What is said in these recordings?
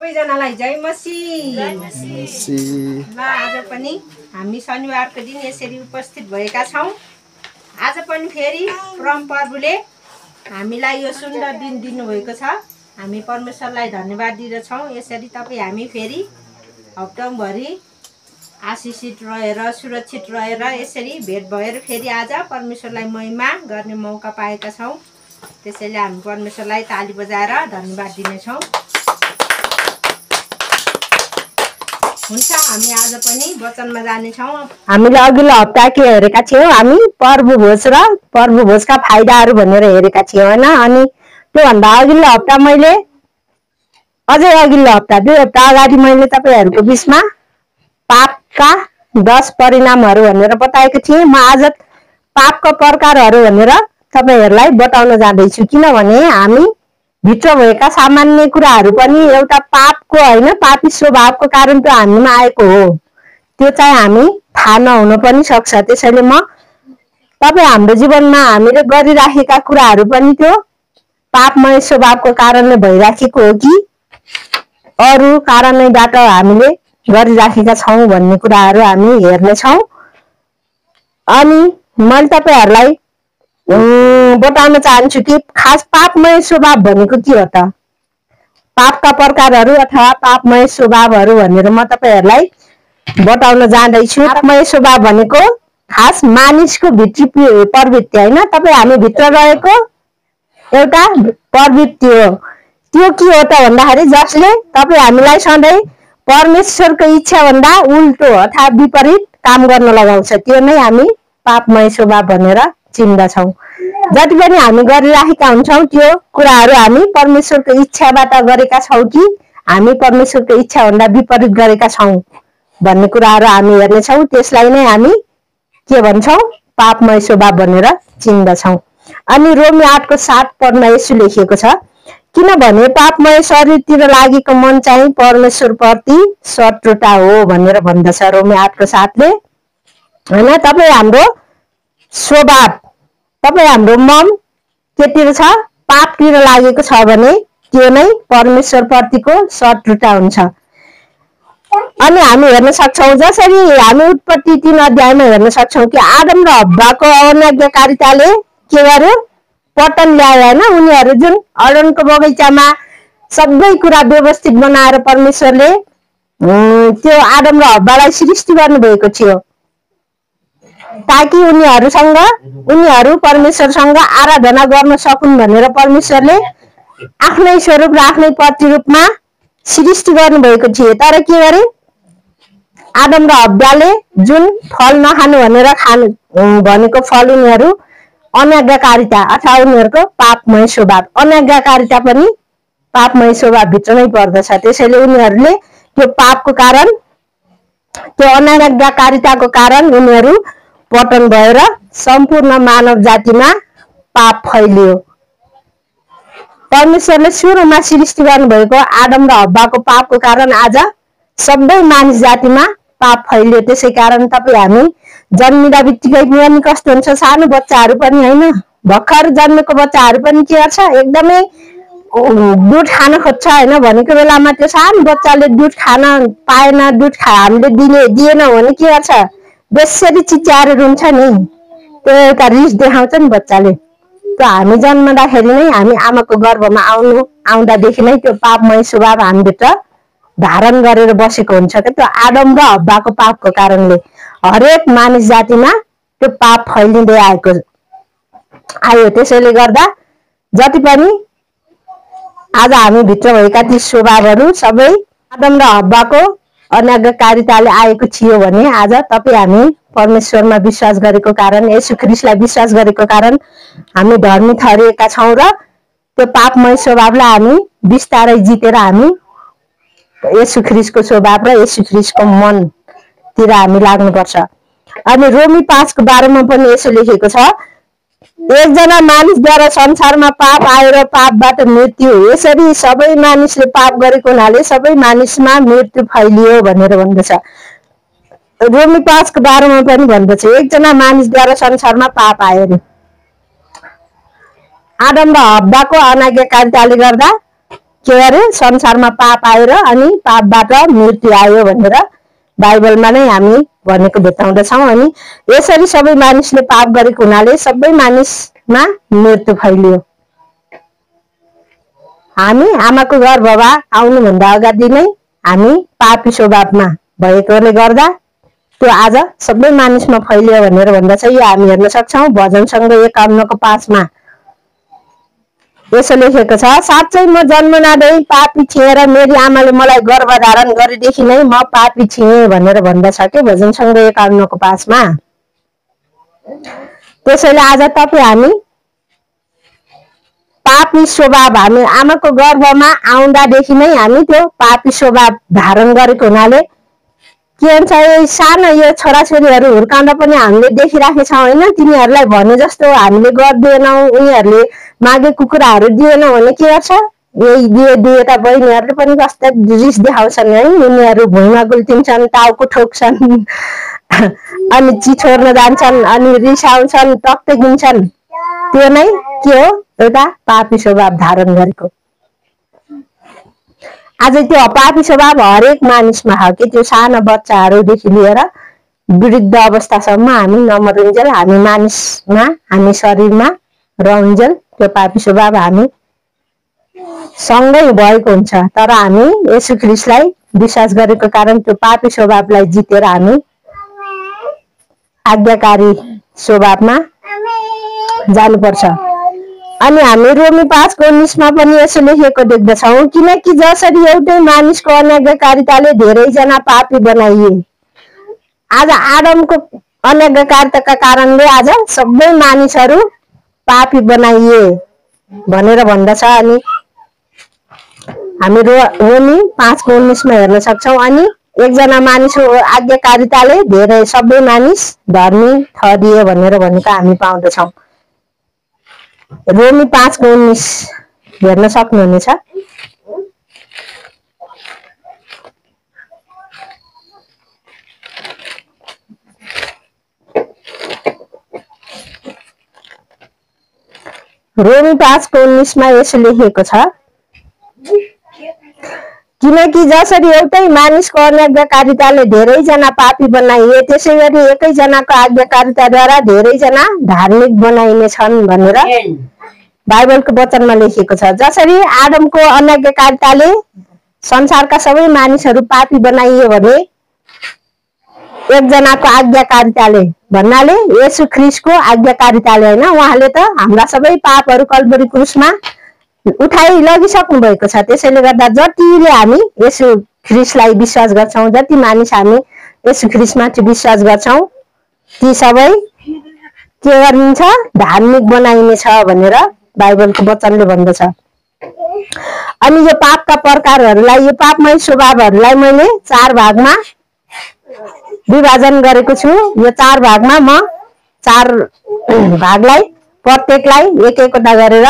सबैजनालाई जय मसी। ल आज पनि हामी शनिबारको दिन यसरी उपस्थित भएका छौँ। आज पनि फेरि परम प्रभुले हामीलाई यो सुन्दर दिन दिनुभएको छ। हामी परमेश्वरलाई धन्यवाद दिँदछौँ। यसरी तपाईँ हामी फेरि हप्ताभरि आशिषित रहेर सुरक्षित रहेर यसरी भेट भएर फेरि आज परमेश्वरलाई महिमा गर्ने मौका पाएका छौँ। त्यसैले हामी परमेश्वरलाई ताली बजाएर धन्यवाद दिनेछौँ। हुन्छ, हामी आज पनि वचनमा जानेछौँ। हामीले अघिल्लो हप्ता के हेरेका थियौँ? हामी प्रभु भोज र प्रभु भोजका फाइदाहरू भनेर हेरेका थियौँ होइन। अनि त्योभन्दा अघिल्लो हप्ता मैले अझै अघिल्लो हप्ता 2 हप्ता अगाडि मैले तपाईँहरूको बिचमा पापका 10 परिणामहरू भनेर बताएको थिएँ। म आज पापका प्रकारहरू भनेर तपाईँहरूलाई बताउन जाँदैछु। किनभने हामी भित्र भएका सामान्य कुराहरू पनि एउटा पापको होइन, पापी स्वभावको कारण त हामीमा आएको हो। त्यो चाहिँ हामी थाहा नहुन पनि सक्छ। त्यसैले म तपाईँ हाम्रो जीवनमा हामीले गरिराखेका कुराहरू पनि त्यो पापमय स्वभावको कारणले भइराखेको हो कि अरू कारणैबाट हामीले गरिराखेका छौँ भन्ने कुराहरू हामी हेर्नेछौँ। अनि मैले तपाईँहरूलाई बताउन चाहन्छु कि खास पापमय स्वभाव भनेको के हो त? पापका प्रकारहरू अथवा पापमय स्वभावहरू भनेर म तपाईँहरूलाई बताउन जाँदैछु। पापमय स्वभाव भनेको खास मानिसको भित्री प्रवृत्ति होइन, तपाईँ हामी भित्र रहेको एउटा प्रवृत्ति हो। त्यो के हो त भन्दाखेरि जसले तपाईँ हामीलाई सधैँ परमेश्वरको इच्छा भन्दा उल्टो अथवा विपरीत काम गर्न लगाउँछ। त्यो नै हामी पापमय स्वभाव भनेर चिन्दछौँ। जति पनि हामी गरिराखेका हुन्छौँ त्यो कुराहरू हामी परमेश्वरको इच्छाबाट गरेका छौँ कि हामी परमेश्वरको इच्छा भन्दा विपरीत गरेका छौँ भन्ने कुराहरू हामी हेर्नेछौँ। त्यसलाई नै हामी के भन्छौँ? पापमय स्वभाव भनेर चिन्दछौँ। अनि रोमी 8को 7 पदमा यसो लेखिएको छ, किनभने पापमय शरीरतिर लागेको मन चाहिँ परमेश्वरप्रति शत्रुता हो भनेर भन्दछ रोमी 8को 7 ले होइन। तपाईँ हाम्रो स्वभाव, तपाईँ हाम्रो मन केतिर छ? पापतिर लागेको छ भने त्यो नै परमेश्वर प्रतिको शत्रुता हुन्छ। अनि हामी हेर्न सक्छौँ जसरी हामी उत्पत्ति 3 अध्यायमा हेर्न सक्छौँ कि आदम र हव्वाको अनाज्ञाकारिताले के गर्यो? पतन ल्यायो होइन। उनीहरू जुन अदनको बगैँचामा सबै कुरा व्यवस्थित बनाएर परमेश्वरले त्यो आदम र हव्वालाई सृष्टि गर्नुभएको थियो ताकि उनीहरू परमेश्वरसँग आराधना गर्न सकुन् भनेर परमेश्वरले आफ्नै स्वरूप र आफ्नै प्रतिरूपमा सृष्टि गर्नुभएको थियो। तर के गरे? आदम र हव्वाले जुन फल नखानु भनेर खानु भनेको फल उनीहरू अनाज्ञाकारिता अथवा उनीहरूको पापमय स्वभाव, अनाज्ञाकारिता पनि पापमय स्वभावभित्र नै पर्दछ। त्यसैले उनीहरूले त्यो पापको कारण, त्यो अनाज्ञाकारिताको कारण उनीहरू पतन भएर सम्पूर्ण मानव जातिमा पाप फैलियो। परमेश्वरले सुरुमा सृष्टि गर्नुभएको आदम र हव्वाको पापको कारण आज सबै मानिस जातिमा पाप फैलियो। त्यसै कारण तपाईँ हामी जन्मिँदा बित्तिकै पनि कस्तो हुन्छ? सानो बच्चाहरू पनि होइन, भर्खर जन्मेको बच्चाहरू पनि के गर्छ? एकदमै दुध खान खोज्छ होइन। भनेको बेलामा त्यो सानो बच्चाले दुध खान पाएन, दुध हामीले दिएन भने के गर्छ? बेसरी चिच्याएर रुन्छ नि। त्यो एउटा रिस देखाउँछ नि बच्चाले। त्यो हामी जन्मदाखेरि नै, हामी आमाको गर्भमा आउँदादेखि नै त्यो पापमय स्वभाव हामीभित्र धारण गरेर बसेको हुन्छ क्या। त्यो आदम र हव्वाको पापको कारणले हरेक मानिस जातिमा त्यो पाप फैलिँदै आयो। त्यसैले गर्दा जति पनि आज हामी भित्र भएका ती स्वभावहरू सबै आदम र हव्वाको अनाज्ञाकारिताले आएको थियो भने आज तपाईँ हामी परमेश्वरमा विश्वास गरेको कारण, येशू ख्रीष्टलाई विश्वास गरेको कारण हामी धर्मी ठहरिएका छौँ र त्यो पापमय स्वभावलाई हामी बिस्तारै जितेर हामी येशू ख्रीष्टको स्वभाव र येशू ख्रीष्टको मनतिर हामी लाग्नुपर्छ। अनि रोमी 5को 12 मा पनि यसो लेखेको छ, एकजना मानिसद्वारा संसारमा पाप आयो र पापबाट मृत्यु, यसरी सबै मानिसले पाप गरेको हुनाले सबै मानिसमा मृत्यु फैलियो भनेर भन्दछ। रोमी 5को 12 मा पनि भन्दछ एकजना मानिसद्वारा संसारमा पाप आयो रे। आदम र हव्वाको अनाज्ञाकारिताले गर्दा के अरे संसारमा पाप आएर अनि पापबाट मृत्यु आयो भनेर बाइबलमा नै हामी भनेको भेटाउँदछौँ। अनि यसरी सबै मानिसले पाप गरेको हुनाले सबै मानिसमा मृत्यु फैलियो। हामी आमाको गर्भमा आउनुभन्दा अगाडि नै हामी पापी स्वभावमा भएकोले गर्दा त्यो आज सबै मानिसमा फैलियो भनेर भन्दछ। यो हामी हेर्न सक्छौँ भजन सङ्ग्रह 51:5 यसो लेखेको छ, साँच्चै म जन्मनादै पापी थिएँ र मेरी आमाले मलाई गर्भधारण गरेदेखि नै म पापी थिएँ भनेर भन्दछ के भजन सङ्ग्रह 51:5। त्यसैले आज तपाईँ हामी पापी स्वभाव हामी आमाको गर्भमा आउँदादेखि नै हामी त्यो पापी स्वभाव धारण गरेको हुनाले के हुन्छ, यो सानो यो छोराछोरीहरू हुर्काउँदा पनि हामीले देखिराखेका छौँ होइन, तिनीहरूलाई भने जस्तो हामीले गर्दैनौँ, उनीहरूले मागेको कुराहरू दिएनौँ भने के गर्छ, यही दिए त बहिनीहरूले पनि कस्तो रिस देखाउँछन् है, उनीहरू भुइँमा गुल्टिन्छन्, टाउको ठोक्छन् अनि चिछोर्न जान्छन् अनि रिसाउँछन्, टक्कै गिन्छन्। त्यो नै के हो, एउटा पापी स्वभाव धारण गरेको। आज त्यो पापी स्वभाव हरेक मानिसमा हो कि त्यो सानो बच्चाहरूदेखि लिएर वृद्ध अवस्थासम्म हामी नमरुन्जेल हामी मानिसमा हामी शरीरमा रहन्जेल त्यो पापी स्वभाव हामी सँगै भएको हुन्छ। तर हामी येशू ख्रीष्टलाई विश्वास गरेको कारण त्यो पापी स्वभावलाई जितेर हामी आज्ञाकारी स्वभावमा जानुपर्छ। अनि हामी रोमी 5:19 पनि यसो लेखेको देख्दछौँ, किनकि जसरी एउटै मानिसको अनाज्ञाकारिताले धेरैजना पापी बनाइए। आज आदमको अनाज्ञाकारिताका कारणले आज सबै मानिसहरू पापी बनाइए भनेर भन्दछ। अनि हामी रोमी 5:19 हेर्न सक्छौँ। अनि एकजना मानिसको आज्ञाकारिताले धेरै सबै मानिस धर्मी ठहरिए भनेर भनेको हामी पाउँदछौँ। रोमी 5:19 हेर्न सक्नुहुनेछ। रोमी 5:19 यसो लेखिएको छ, किनकि जसरी एउटै मानिसको अनाज्ञाकारिताले धेरैजना पापी बनाइए, त्यसै गरी एकैजनाको आज्ञाकारिताद्वारा धेरैजना धार्मिक बनाइनेछन् भनेर बाइबलको वचनमा लेखिएको छ। जसरी आदमको अनाज्ञाकारिताले संसारका सबै मानिसहरू पापी बनाइए भने एकजनाको आज्ञाकारिताले भन्नाले येशू ख्रीष्टको आज्ञाकारिताले होइन, उहाँले त हाम्रा सबै पापहरू कल्भरी क्रुसमा उठाइ लगिसक्नु भएको छ। त्यसैले गर्दा जतिले हामी येशू ख्रीष्टलाई विश्वास गर्छौँ, जति मानिस हामी येशू ख्रीष्टमाथि विश्वास गर्छौँ, ती सबै के गरिन्छ, धार्मिक बनाइनेछ भनेर बाइबलको वचनले भन्दछ। अनि यो पापका प्रकारहरूलाई, यो पापमय स्वभावहरूलाई मैले 4 भागमा विभाजन गरेको छु। यो 4 भागमा म 4 भागलाई प्रत्येकलाई एक एकवटा गरेर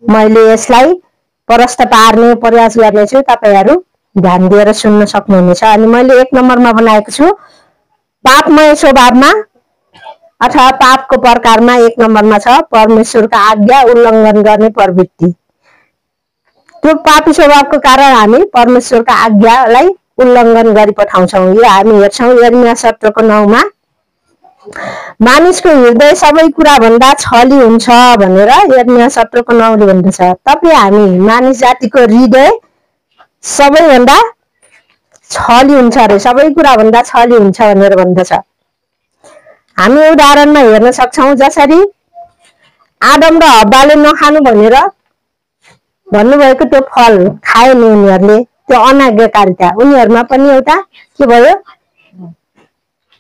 मैले यसलाई प्रष्ट पार्ने प्रयास गर्नेछु। तपाईहरू ध्यान दिएर सुन्न सक्नुहुनेछ। अनि मैले 1 नम्बरमा बनाएको छु पापमय स्वभावमा अथवा पापको प्रकारमा 1 नम्बरमा छ परमेश्वरका आज्ञा उल्लङ्घन गर्ने प्रवृत्ति। त्यो पापी स्वभावको कारण हामी परमेश्वरका आज्ञालाई उल्लङ्घन गरी पठाउँछौँ। यो हामी हेर्छौँ यिर्मया 17:9 मानिसको हृदय सबै कुरा भन्दा छली हुन्छ भनेर यिर्मया 17:9 भन्दछ। तपाईँ हामी मानिस जातिको हृदय सबैभन्दा छली हुन्छ अरे, सबै कुरा भन्दा छली हुन्छ भनेर भन्दछ। हामी उदाहरणमा हेर्न सक्छौँ, जसरी आदम र हव्वाले नखानु भनेर भन्नुभएको त्यो फल खाए नि उनीहरूले, त्यो अनाज्ञाकारिता उनीहरूमा पनि एउटा के भयो,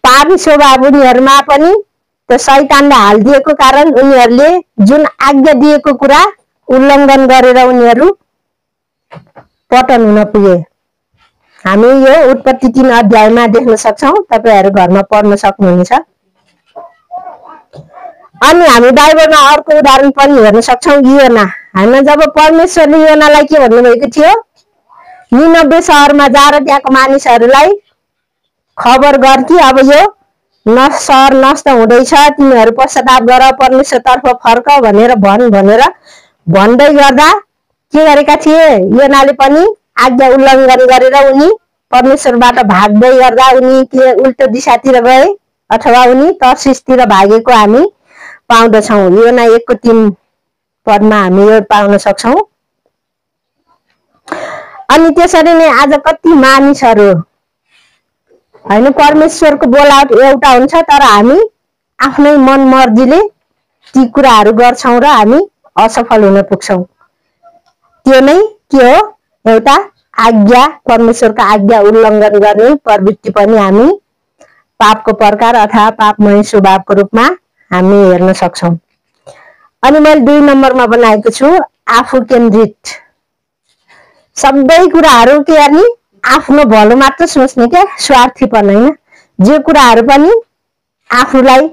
पापी स्वभाव उनीहरूमा पनि त्यो शैतानले हालिदिएको कारण उनीहरूले जुन आज्ञा दिएको कुरा उल्लङ्घन गरेर उनीहरू पतन हुन पुगे। हामी यो उत्पत्ति 3 अध्यायमा देख्न सक्छौँ, तपाईहरू घरमा पढ्न सक्नुहुनेछ। अनि हामी बाइबलमा अर्को उदाहरण पनि हेर्न सक्छौँ, योना। हामी जब परमेश्वरले योनालाई के भन्नुभएको थियो, निनवे सहरमा जाएर त्यहाँको मानिसहरूलाई खबर गर कि अब यो सहर नष्ट हुँदैछ, तिमीहरू पश्चाताप गर, परमेश्वरतर्फ फर्क भनेर भनेर भन्दै गर्दा के गरेका थिए। योनाले पनि आज्ञा उल्लङ्घन गरेर उनी परमेश्वरबाट भाग्दै गर्दा उनी के उल्टो दिशातिर गए अथवा उनी तर्सिसतिर भागेको हामी पाउँदछौँ। योना 1:3 पदमा हामी यो पाउन सक्छौँ। अनि त्यसरी नै आज कति मानिसहरू हैन परमेश्वरको बोलावट एउटा हुन्छ तर हामी आफ्नै मन मर्जीले ती कुराहरू गर्छौँ र हामी असफल हुन पुग्छौँ। त्यो नै के हो एउटा आज्ञा परमेश्वरको आज्ञा उल्लङ्घन गर्ने प्रवृत्ति पनि हामी पापको प्रकार अथवा पापमय स्वभावको रूपमा हामी हेर्न सक्छौँ। अनि मैले 2 नम्बरमा बनाएको छु आफू केन्द्रित। सबै कुराहरू के गर्ने आफ्नो भलो मात्र सोच्ने क्या स्वार्थीपन हैन। जे कुराहरू पनि आफूलाई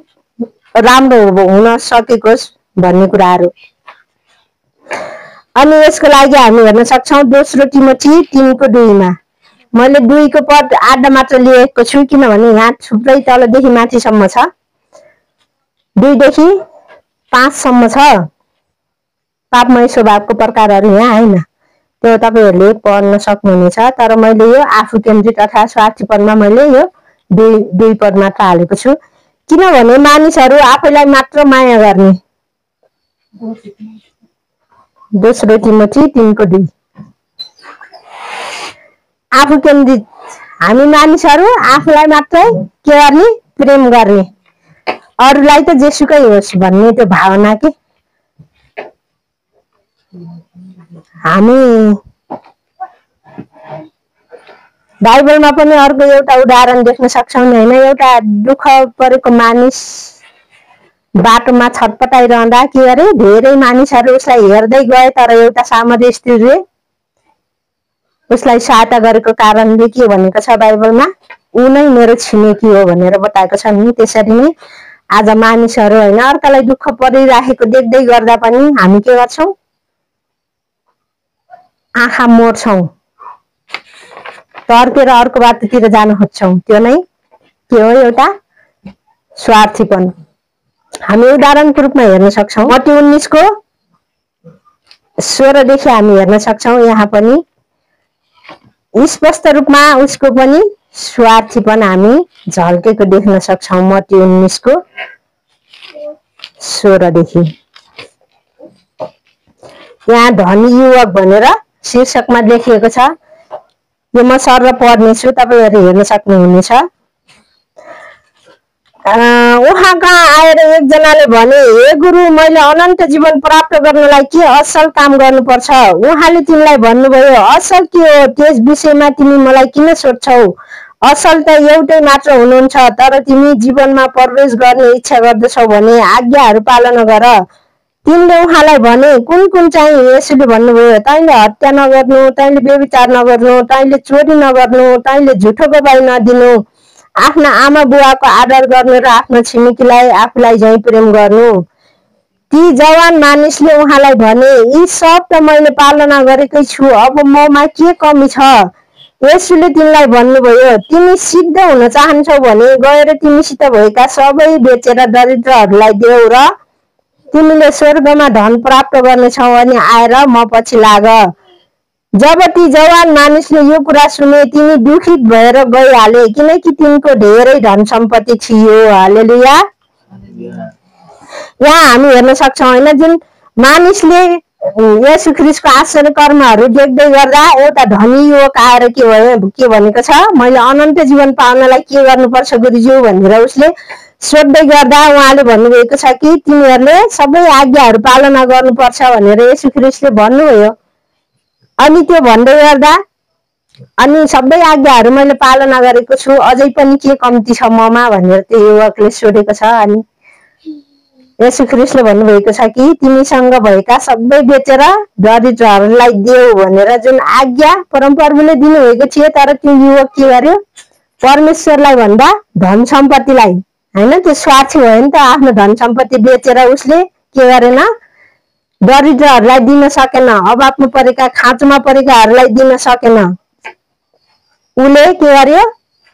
राम्रो हुन सकेकोस् भन्ने कुराहरू। अनि यसको लागि हामी हेर्न सक्छौँ दोस्रो तिमोथी 3:2 मा। मैले 2 को पद आधा मात्र लिएको छु किनभने यहाँ थुप्रै तलदेखि माथिसम्म छ। 2 देखि 5 सम्म छ पापमय स्वभावको प्रकारहरू यहाँ हैन। त्यो तपाईहरुले पढ्न सक्नुहुनेछ तर मैले यो आफू केन्द्रित अथवा स्वार्थीपनमा मैले यो 2 पद मात्र हालेको छु किनभने मानिसहरू आफैलाई मात्र माया गर्ने। दोस्रो तिमोथी 3:2 आफू केन्द्रित। हामी मानिसहरू आफूलाई मात्रै के गर्ने प्रेम गर्ने अरूलाई त जेसुकै होस् भन्ने त्यो भावना के हामी बाइबलमा पनि अर्को एउटा उदाहरण देख्न सक्छौँ हैन। एउटा दुःख परेको मानिस बाटोमा छटपटाइरहँदा के गरे धेरै मानिसहरू उसलाई हेर्दै गए तर एउटा सामरी स्त्रीले उसलाई सहायता गरेको कारणले के भनेको छ बाइबलमा ऊ नै मेरो छिमेकी हो भनेर बताएको छ नि। त्यसरी नै आज मानिसहरू हैन अर्कालाई दुःख परिराखेको देख्दै गर्दा पनि हामी के गर्छौं आँखा मोड्छौं तर्केर अर्को बाटोतिर जान खोज्छौं। त्यो नै के हो एउटा स्वार्थीपन। हामी उदाहरणको रूपमा हेर्न सक्छौं मत्ती 19 को 16 देखि हामी हेर्न सक्छौं। यहाँ पनि स्पष्ट रूपमा उसको पनि स्वार्थीपन हामी झल्केको देख्न सक्छौं। मत्ती 19 को 16 देखि यहाँ धनी युवक भनेर शीर्षकमा लेखिएको छ। यो म सर पढ्नेछु तपाईहरु हेर्न सक्नुहुनेछ। उहाँ कहाँ आएर एकजनाले भने हे गुरु मैले अनन्त जीवन प्राप्त गर्नलाई के असल काम गर्नुपर्छ। उहाँले तिमीलाई भन्नुभयो असल के हो त्यस विषयमा तिमी मलाई किन सोध्छौ। असल त एउटै मात्र हुनुहुन्छ तर तिमी जीवनमा प्रवेश गर्ने इच्छा गर्दछौ भने आज्ञाहरू पालन गर। तिनले उहाँलाई भने कुन कुन चाहिँ। यसुले भन्नुभयो तैँले हत्या नगर्नु, तैँले व्यभिचार नगर्नु, तैँले चोरी नगर्नु, तैँले झुठो गवाही नदिनु, आफ्ना आमा बुवाको आदर गर्नु र आफ्नो छिमेकीलाई आफूलाई झैं प्रेम गर्नु। ती जवान मानिसले उहाँलाई भने यी सब त मैले पालना गरेकै छु अब ममा के कमी छ। यसुले तिमीलाई भन्नुभयो तिमी सिद्ध हुन चाहन्छौ भने गएर तिमीसित भएका सबै बेचेर दरिद्रहरूलाई देऊ र तिमीले स्वर्गमा धन प्राप्त गर्नेछौ अनि आएर म पछि लाग। जब ती जवान मानिसले यो कुरा सुने तिनी दुखित भएर गइहाले किनकि तिनको धेरै धन सम्पत्ति थियो। हालेलुया। यहाँ हामी हेर्न सक्छौं हैन जुन मानिसले येशू ख्रीष्टको आश्चर्य कर्महरू देख्दै गर्दा एउटा धनी युवक आएर के भनेको छ मैले अनन्त जीवन पाउनलाई के गर्नुपर्छ गुरुज्यू भनेर उसले सोध्दै गर्दा उहाँले भन्नुभएको छ कि तिमीहरूले सबै आज्ञाहरू पालना गर्नुपर्छ भनेर येशू ख्रीष्टले भन्नुभयो। अनि त्यो भन्दै गर्दा अनि सबै आज्ञाहरू मैले पालना गरेको छु अझै पनि के कम्ती छ ममा भनेर त्यो युवकले सोधेको छ। अनि येशू ख्रीष्टले भन्नुभएको छ कि तिमीसँग भएका सबै बेचेर दरिद्रहरूलाई देऊ भनेर जुन आज्ञा परमप्रभुले दिनुभएको थियो तर त्यो युवक के गर्यो परमेश्वरलाई भन्दा धन सम्पत्तिलाई हैन त्यो स्वार्थी भयो नि त आफ्नो धन सम्पत्ति बेचेर उसले के गरेन दरिद्रहरूलाई दिन सकेन। अभावमा परेका खाँचोमा परेकाहरूलाई दिन सकेन। उले के गर्यो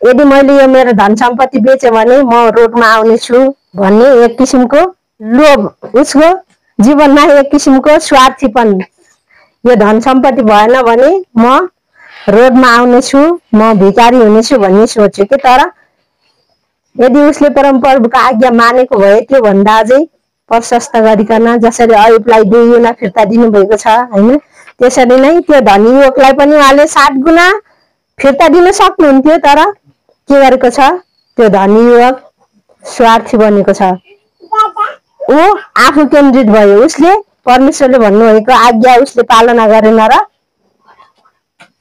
यदि मैले यो मेरो धन सम्पत्ति बेचे भने म रोडमा आउने छु भन्ने एक किसिमको लोभ उसको जीवनमा एक किसिमको स्वार्थीपन यो धन सम्पत्ति भएन भने म रोडमा आउनेछु, म भिखारी हुनेछु भन्ने सोच्यो कि। तर यदि उसले परमप्रभुको आज्ञा मानेको भए त्यो भन्दा अझै प्रशस्त गरिकन जसरी अयुबलाई 2 गुणा फिर्ता दिनुभएको छ हैन, त्यसरी नै त्यो धनी युवकलाई पनि उहाँले 7 गुणा फिर्ता दिन सक्नुहुन्थ्यो। तर के गरेको छ, त्यो धनी युवक स्वार्थी बनेको छ। ऊ आफू केन्द्रित भयो। उसले परमेश्वरले भन्नुभएको आज्ञा उसले पालना गरेन र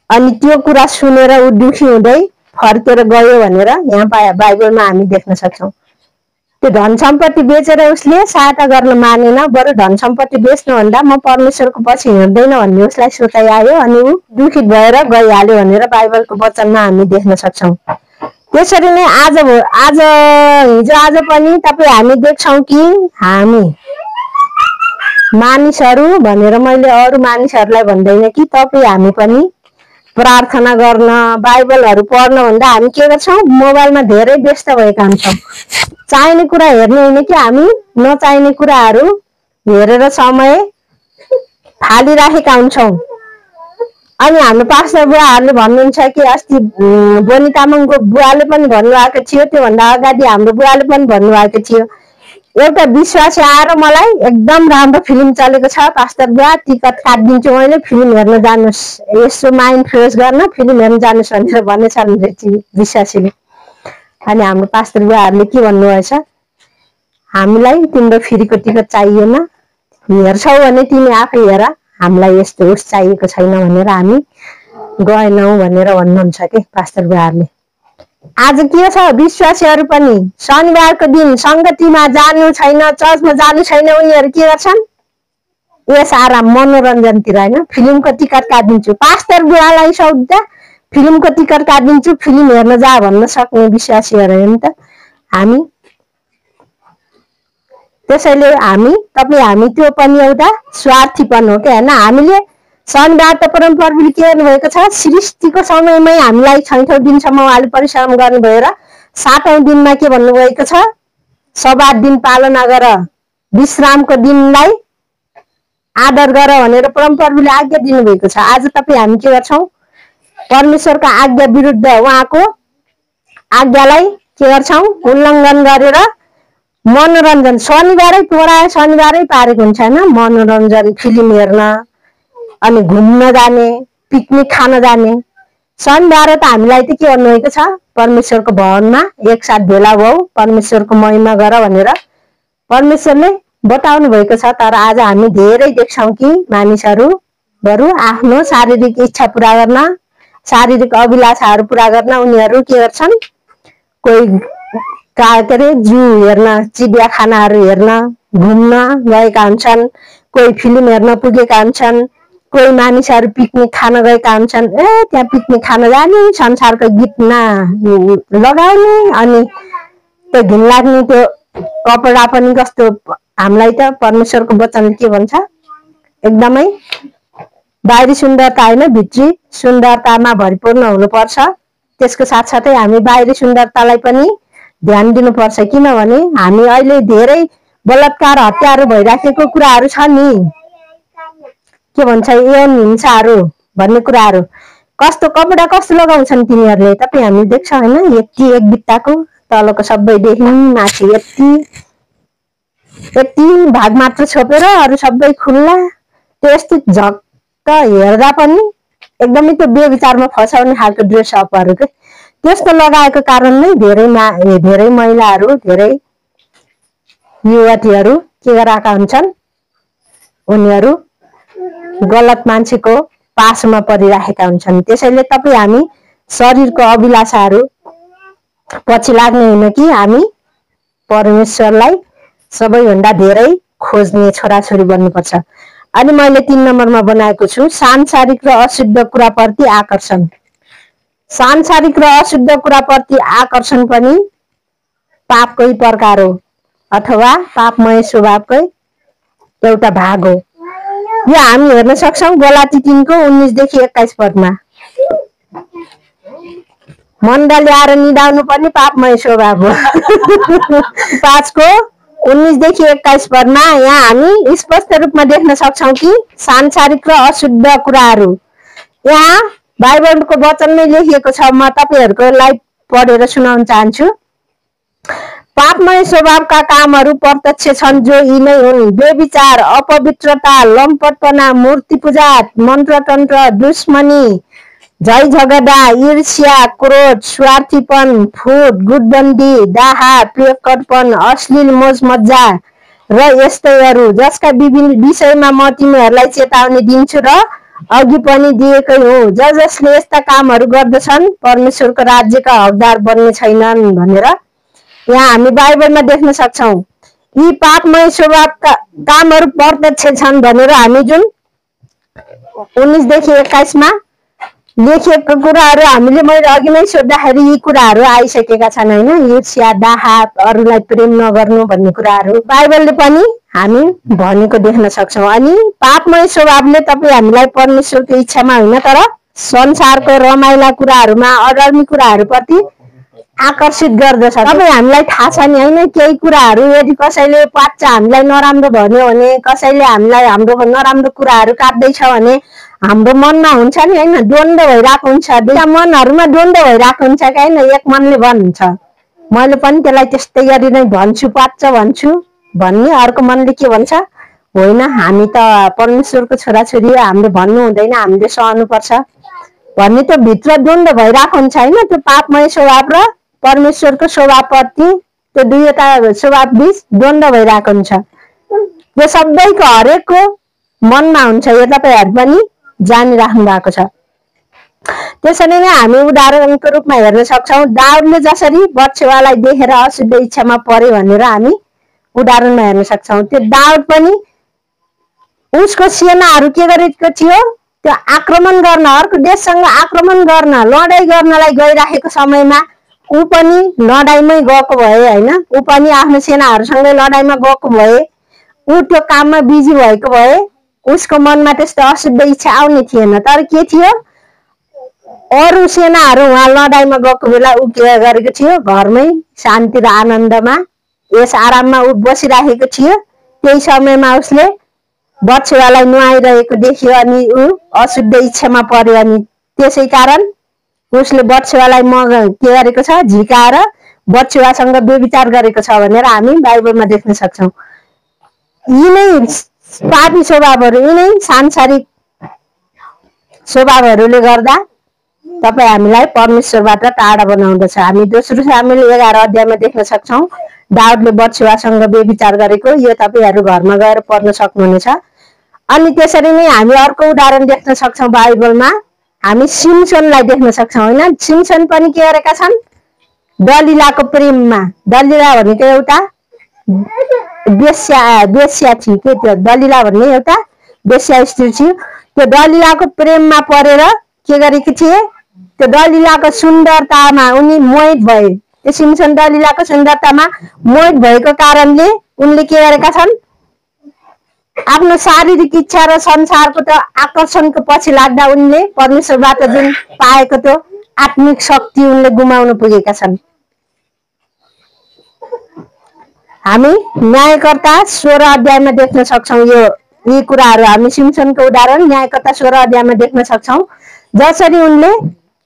अनि त्यो कुरा सुनेर ऊ दुखी हुँदै फर्केर गयो भनेर यहाँ बाइबलमा हामी देख्न सक्छौँ। त्यो धन सम्पत्ति बेचेर उसले सहायता गर्न मानेन, बरु धन सम्पत्ति बेच्नुभन्दा म परमेश्वरको पछि हिँड्दैन भन्ने उसलाई सोचाइ आयो अनि ऊ दुखित भएर गइहाल्यो भनेर बाइबलको वचनमा हामी देख्न सक्छौँ। त्यसरी नै हिजो आज पनि हामी देख्छौँ कि हामी मानिसहरू भनेर मैले अरू मानिसहरूलाई भन्दैन कि हामी पनि प्रार्थना गर्न, बाइबलहरू पढ्न भन्दा हामी के गर्छौँ, मोबाइलमा धेरै व्यस्त भएका हुन्छौँ। चाहिने कुरा हेर्ने होइन कि हामी नचाहिने कुराहरू हेरेर समय फालिराखेका हुन्छौँ। अनि हाम्रो पास्टर बुवाहरूले भन्नुहुन्छ कि अस्ति बोनी तामाङको बुवाले पनि भन्नुभएको थियो, त्योभन्दा अगाडि हाम्रो बुवाले पनि भन्नुभएको थियो, एउटा विश्वासी आएर मलाई एकदम राम्रो फिल्म चलेको छ पास्टर बुवा, टिकट काटिदिन्छु मैले, फिल्म हेर्न जानुहोस्, यसो माइन्ड फ्रेस गर्न फिल्म हेर्न जानुहोस् भनेर भनेछन् विश्वासीले। अनि हाम्रो पास्टर बुवाहरूले के भन्नुभएछ, हामीलाई तिम्रो फ्रीको टिकट चाहिएन, हेर्छौ भने तिमी आफै हेर, हामीलाई यस्तो उस चाहिएको छैन भनेर हामी गएनौँ भनेर भन्नुहुन्छ कि पास्टर बुवाहरूले। आज के छ, विश्वासीहरू पनि शनिबारको दिन संगतिमा जानु छैन, चर्चमा जानु छैन, उनीहरू के गर्छन्, यस आराम मनोरञ्जनतिर होइन, फिल्मको टिकट काटिदिन्छु, पास्टर बुवालाई सोध्दा फिल्मको टिकट काटिदिन्छु, फिल्म हेर्न जा भन्न सक्ने विश्वासीहरू हो नि त हामी। त्यसैले हामी त्यो पनि एउटा स्वार्थीपन हो क्या होइन। हामीले शनिबार त परमप्रभुले के गर्नुभएको छ, सृष्टिको समयमै हामीलाई 6औं दिनसम्म उहाँले परिश्रम गर्नुभयो र 7औं दिनमा के भन्नुभएको छ, सब्बात दिन पालना गर, विश्रामको दिनलाई आदर गर भनेर परमप्रभुले आज्ञा दिनुभएको छ। आज हामी के गर्छौँ, परमेश्वरको आज्ञा विरुद्ध उहाँको आज्ञालाई के गर्छौँ, उल्लङ्घन गरेर मनोरञ्जन शनिबारै पारेको हुन्छ होइन, मनोरञ्जन फिल्म हेर्न अनि घुम्न जाने, पिकनिक खान जाने। शनिबार त हामीलाई त के भन्नुभएको छ, परमेश्वरको भवनमा एकसाथ भेला भऊ, परमेश्वरको महिमा गर भनेर परमेश्वरले बताउनु भएको छ। तर आज हामी धेरै देख्छौँ कि मानिसहरू बरु आफ्नो शारीरिक इच्छा पुरा गर्न, शारीरिक अभिलाषाहरू पुरा गर्न उनीहरू के गर्छन्, कोही के अरे जू हेर्न, चिडियाखानाहरू हेर्न घुम्न गएका हुन्छन्, कोही फिल्म हेर्न पुगेका हुन्छन्, कोही मानिसहरू पिकनिक खान गएका हुन्छन्। त्यहाँ पिकनिक खान जाने, संसारको गीत लगाउने अनि त्यो घिनलाग्ने त्यो कपडा पनि कस्तो, हामीलाई त परमेश्वरको वचनले के भन्छ, एकदमै बाहिरी सुन्दरता होइन भित्री सुन्दरतामा भरिपूर्ण हुनुपर्छ। त्यसको साथसाथै हामी बाहिरी सुन्दरतालाई पनि ध्यान दिनुपर्छ, किनभने हामी अहिले धेरै बलात्कार हत्याहरू भइराखेको कुराहरू छ नि, के भन्छ यौन हिंसाहरू भन्ने कुराहरू, कस्तो कपडा कस्तो लगाउँछन् तिनीहरूले, हामी देख्छौँ होइन, यति एक बित्ताको तलको सबैदेखि माथि यति भाग मात्र छोपेर अरू सबै खुल्ला, त्यस्तो झक्क हेर्दा पनि एकदमै त्यो बेविचारमा फसाउने खालको ड्रेसअपहरू के त्यस्तो लगाएको कारण नै धेरै महिलाहरू, धेरै युवतीहरू के गरेका हुन्छन्, उनीहरू गलत मान्छेको पासमा परिराखेका हुन्छन्। त्यसैले हामी शरीरको अभिलाषाहरू पछि लाग्ने होइन कि हामी परमेश्वरलाई सबैभन्दा धेरै खोज्ने छोराछोरी बन्नुपर्छ। अनि मैले 3 नम्बरमा बनाएको छु सांसारिक र अशुद्ध कुराप्रति आकर्षण। सांसारिक र अशुद्ध कुराप्रति आकर्षण पनि पापकै प्रकार हो अथवा पापमय स्वभावकै एउटा भाग हो। यो हामी हेर्न सक्छौँ गलाती 3को 19देखि 21 पदमा। मन ल्याएर निदाउनु पनि पापमय स्वभाव हो। 5को 19 देखि 21 पदमा यहाँ हामी स्पष्ट रूपमा देख्न सक्छौं कि सांसारिक र अशुद्ध कुराहरू यहाँ बाइबलको वचनमै लेखिएको छ। म तपाईहरुको लागि पढेर सुनाउन चाहन्छु। पापमय स्वभावका कामहरू प्रत्यक्ष छन् जो यी नै हुन्: व्यभिचार, अपवित्रता, लम्पटपना, मूर्ति पूजा, मन्त्रतन्त्र, दुश्मनी, झै झगडा, ईर्ष्या, क्रोध, स्वार्थीपन, फुट, गुटबन्दी, डाहा, प्रियकर्पण, अश्लील मोज मज्जा र यस्तैहरू, जसका विषयमा म तिमीहरूलाई चेतावनी दिन्छु र अघि पनि दिएकै हुँ। जसले यस्ता कामहरू गर्दछन् परमेश्वरको राज्यका हकदार बन्ने छैनन् भनेर यहाँ हामी बाइबलमा देख्न सक्छौं। यी पापमय स्वभावका कामहरू प्रत्यक्ष छन् भनेर हामी जुन 19 देखि 21 मा लेखिएको कुराहरू हामीले मैले अघि नै सोध्दाखेरि यी कुराहरू आइसकेका छन् हैन। ईर्ष्या, डाहा, अरूलाई प्रेम नगर्नु भन्ने कुराहरू बाइबलले पनि हामी भनेको देख्न सक्छौं। अनि पापमय स्वभावले तपाई हामीलाई परमेश्वरको इच्छामा होइन तर संसारको रमाइला कुराहरूमा, अधर्मी कुराहरूप्रति आकर्षित गर्दछ। तपाई हामीलाई थाहा छ नि हैन, केही कुराहरू यदि कसैले पाच्चा हामीलाई नराम्रो भन्यो भने, कसैले हामीलाई हाम्रो नराम्रो कुराहरू काट्दैछ भने हाम्रो मनमा हुन्छ नि हैन, द्वन्द भइराको हुन्छ। दुईटा मनहरुमा द्वन्द भइराको हुन्छ के हैन। एक मनले भन्छ मैले पनि त्यसलाई त्यस्तै गरी नै भन्छु, पाच्चा भन्छु भन्ने, अर्को मनले के भन्छ, होइन हामी त परमेश्वरको छोराछोरी हो, हामीले भन्नु हुँदैन, हामीले सहनु पर्छ भन्ने त्यो भित्र द्वन्द भइराको हुन्छ हैन। त्यो पापमय स्वभाव र परमेश्वरको स्वभावप्रति त्यो दुईटा स्वभाव बीच द्वन्द भइराको हुन्छ। यो सबैको हरेकको मनमा हुन्छ, यो तपाईहरु पनि जानिराख्नु भएको छ। त्यसैले नै हामी उदाहरणको रूपमा हेर्न सक्छौं। दाउदले जसरी बत्सेबालाई देखेर अशुद्ध इच्छामा परे भनेर हामी उदाहरणमा हेर्न सक्छौं। त्यो दाउद पनि उसको सेनाहरू के गरेको थियो, त्यो आक्रमण गर्न, अर्को देशसँग आक्रमण गर्न, लडाई गर्नलाई गइराखेको समयमा ऊ पनि लडाईमै गएको भए हैन। ऊ पनि आफ्नो सेनाहरूसँगै लडाईमा गएको भए, ऊ त्यो काममा बिजी भएको भए उसको मनमा त्यस्तो अशुद्ध इच्छा आउने थिएन। तर के थियो, अरू सेनाहरू उहाँ लडाईमा गएको बेला ऊ के गरेको थियो, घरमै शान्ति र आनन्दमा यस आराममा ऊ बसिराखेको थियो। त्यही समयमा उसले बत्सेबालाई नुहाइरहेको देख्यो अनि ऊ अशुद्ध इच्छामा पर्यो। अनि त्यसै कारण उसले बत्सेबालाई के गरेको छ, झिकाएर बत्सेबासँग व्यभिचार गरेको छ भनेर हामी बाइबलमा देख्न सक्छौं। यी नै पापी स्वभावहरू, यी नै सांसारिक स्वभावहरूले गर्दा तपाई हामीलाई परमेश्वरबाट टाढा बनाउँदछ। हामी दोस्रो सामुएल 11 अध्यायमा देख्न सक्छौं दाउदले बत्सेबासँग व्यभिचार गरेको। यो तपाईहरु घरमा गएर पढ्न सक्नुहुनेछ। अनि त्यसरी नै हामी अर्को उदाहरण देख्न सक्छौं बाइबलमा। हामी सिमसोनलाई देख्न सक्छौं हैन। सिमसोन पनि के गरेका छन्, दलिलाको प्रेममा। दलिला भनेको एउटा बेस्या थियो के, त्यो दलिला भन्ने एउटा बेस्या स्त्री थियो। त्यो दलिलाको प्रेममा परेर के गरेकी थिए, त्यो दलिलाको सुन्दरतामा उनी मोहित भए। त्यो सिमसोन दलिलाको सुन्दरतामा मोहित भएको कारणले उनले के गरेका छन्, आफ्नो शारीरिक इच्छा र संसारको त्यो आकर्षणको पछि लाग्दा उनले परमेश्वरबाट जुन पाएको त्यो आत्मिक शक्ति उनले गुमाउन पुगेका छन्। हामी न्यायकर्ता 16 अध्यायमा देख्न सक्छौं यी कुराहरू। हामी सिमसोनको उदाहरण न्यायकर्ता 16 अध्यायमा देख्न सक्छौं। जसरी उनले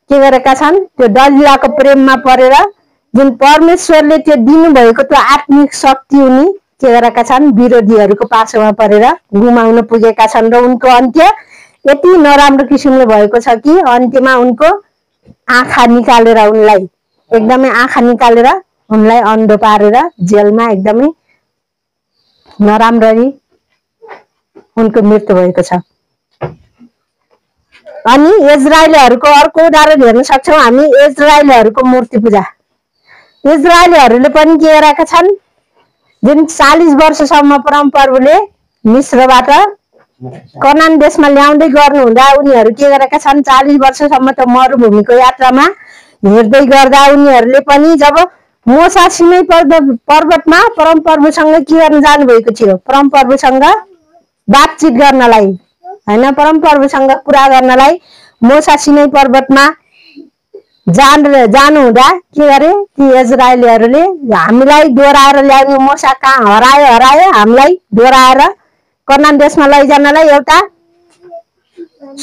के गरेका छन्, त्यो दलिलाको प्रेममा परेर जुन परमेश्वरले त्यो दिनुभएको त्यो आत्मिक शक्ति उनी के गरेका छन्, विरोधीहरूको पासोमा परेर गुमाउन पुगेका छन्। र उनको अन्त्य यति नराम्रो किसिमले भएको छ कि अन्त्यमा उनको आँखा निकालेर उनलाई एकदमै आँखा निकालेर उनलाई अन्धो पारेर जेलमा एकदमै नराम्ररी उनको मृत्यु भएको छ। अनि इजरायलीहरूको अर्को उदाहरण हेर्न सक्छौं हामी, इजरायलीहरूको मूर्ति पूजा। इजरायलीहरूले पनि के गरेका छन्, जुन 40 वर्षसम्म परमप्रभुले मिस्रबाट कनान देशमा ल्याउँदै गर्नु हुँदा उनीहरू के गरेका छन्, 40 वर्षसम्म त मरुभूमिको यात्रामा हिँड्दै गर्दा उनीहरूले पनि जब मोसा सिनै पर्वतमा परमप्रभुसँग के गर्न जानुभएको थियो, परमप्रभुसँग बातचित गर्नलाई हैन, परमप्रभुसँग कुरा गर्नलाई मोसा सिनै पर्वतमा जानु हुँदा के गरे ती इजरायलीहरूले हामीलाई डोराएर ल्याउने मोसा कहाँ हरायो हामीलाई डोराएर कनान देशमा लैजानलाई एउटा